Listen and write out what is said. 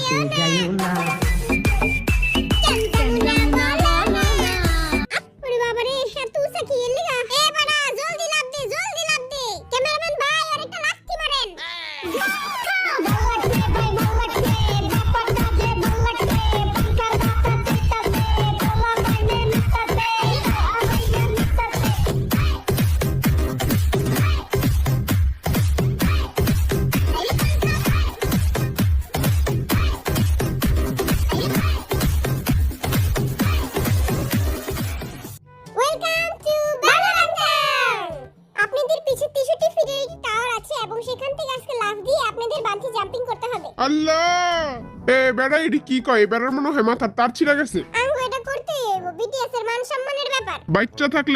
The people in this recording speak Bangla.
কাছে যাইও না। ওরে বাবা রে, এত উঁচা কি এর লিগা? এ বাড়া, জলদি লাফ দে, জলদি লাফ দে। ক্যামেরাম্যান ভাই, আর একটা লাফতি মারেন। Welcome to Bangladesh. আপনাদের পিছে 63 ফিটের একটি টাওয়ার আছে এবং সেখান থেকে আজকে লাফ দিয়ে আপনাদের বানজি জাম্পিং করতে হবে। আল্লাহ, এ বেড়া এটি কি কয়? বেড়ার মনে হয় মাথার তার ছিঁড়া গেছে। আঙ্গু এটা করতে বিটিএস এর মান সম্মানের ব্যাপার। বাচ্চা থাকলে